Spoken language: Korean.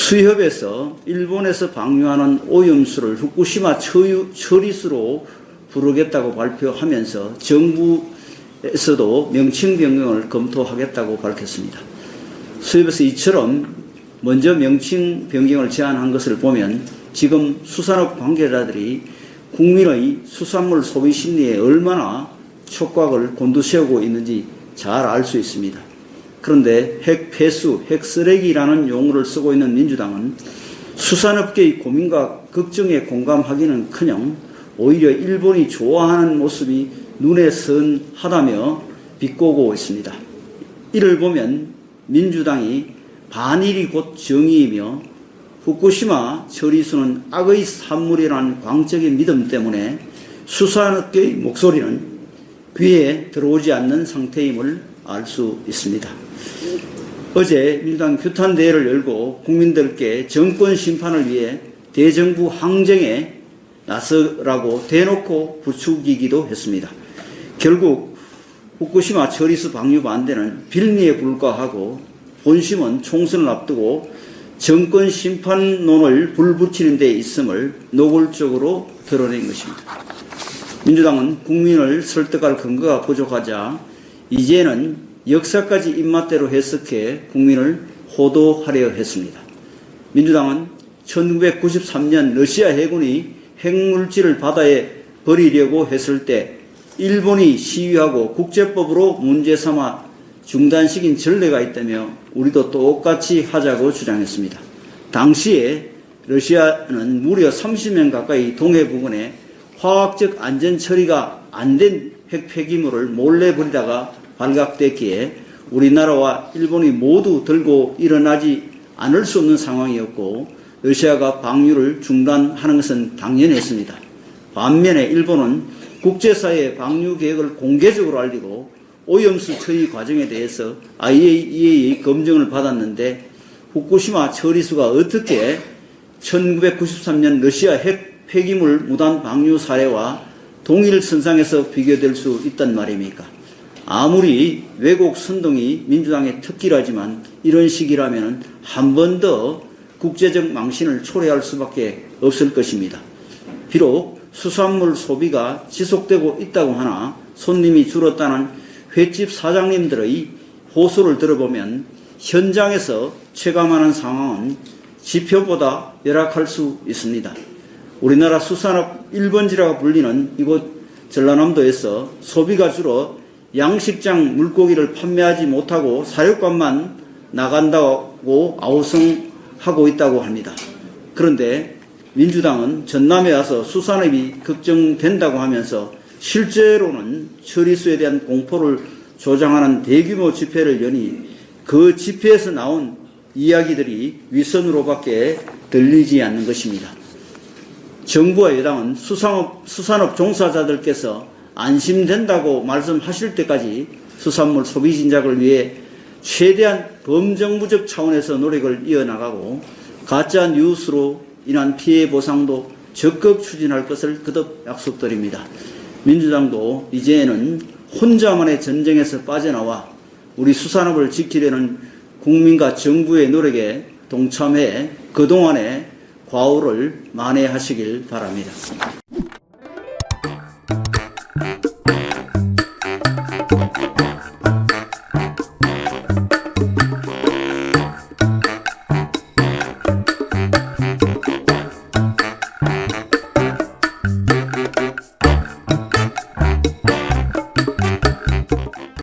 수협에서 일본에서 방류하는 오염수를 후쿠시마 처리수로 부르겠다고 발표하면서 정부에서도 명칭 변경을 검토하겠다고 밝혔습니다. 수협에서 이처럼 먼저 명칭 변경을 제안한 것을 보면 지금 수산업 관계자들이 국민의 수산물 소비 심리에 얼마나 촉각을 곤두세우고 있는지 잘 알 수 있습니다. 그런데 핵폐수, 핵쓰레기라는 용어를 쓰고 있는 민주당은 수산업계의 고민과 걱정에 공감하기는커녕 오히려 일본이 좋아하는 모습이 눈에 선하다며 비꼬고 있습니다. 이를 보면 민주당이 반일이 곧 정의이며 후쿠시마 처리수는 악의 산물이라는 광적인 믿음 때문에 수산업계의 목소리는 귀에 들어오지 않는 상태임을 알 수 있습니다. 어제 민주당 규탄 대회를 열고 국민들께 정권 심판을 위해 대정부 항쟁에 나서라고 대놓고 부추기기도 했습니다. 결국 후쿠시마 처리수 방류 반대는 빌미에 불과하고 본심은 총선을 앞두고 정권 심판론을 불붙이는 데 있음을 노골적으로 드러낸 것입니다. 민주당은 국민을 설득할 근거가 부족하자 이제는 역사까지 입맛대로 해석해 국민을 호도하려 했습니다. 민주당은 1993년 러시아 해군이 핵물질을 바다에 버리려고 했을 때 일본이 시위하고 국제법으로 문제 삼아 중단시킨 전례가 있다며 우리도 똑같이 하자고 주장했습니다. 당시에 러시아는 무려 30년 가까이 동해 부근에 화학적 안전 처리가 안 된 핵폐기물을 몰래 버리다가 발각됐기에 우리나라와 일본이 모두 들고 일어나지 않을 수 없는 상황이었고 러시아가 방류를 중단하는 것은 당연했습니다. 반면에 일본은 국제사회에 방류 계획을 공개적으로 알리고 오염수 처리 과정에 대해서 IAEA의 검증을 받았는데 후쿠시마 처리수가 어떻게 1993년 러시아 핵 폐기물 무단 방류 사례와 동일 선상에서 비교될 수 있단 말입니까? 아무리 왜곡 선동이 민주당의 특기라지만 이런 식이라면 한 번 더 국제적 망신을 초래할 수밖에 없을 것입니다. 비록 수산물 소비가 지속되고 있다고 하나 손님이 줄었다는 횟집 사장님들의 호소를 들어보면 현장에서 체감하는 상황은 지표보다 열악할 수 있습니다. 우리나라 수산업 1번지라고 불리는 이곳 전라남도에서 소비가 줄어 양식장 물고기를 판매하지 못하고 사육관만 나간다고 아우성하고 있다고 합니다. 그런데 민주당은 전남에 와서 수산업이 걱정된다고 하면서 실제로는 처리수에 대한 공포를 조장하는 대규모 집회를 여니 그 집회에서 나온 이야기들이 윗선으로밖에 들리지 않는 것입니다. 정부와 여당은 수산업 종사자들께서 안심된다고 말씀하실 때까지 수산물 소비 진작을 위해 최대한 범정부적 차원에서 노력을 이어나가고 가짜 뉴스로 인한 피해 보상도 적극 추진할 것을 거듭 약속드립니다. 민주당도 이제는 혼자만의 전쟁에서 빠져나와 우리 수산업을 지키려는 국민과 정부의 노력에 동참해 그동안의 과오를 만회하시길 바랍니다.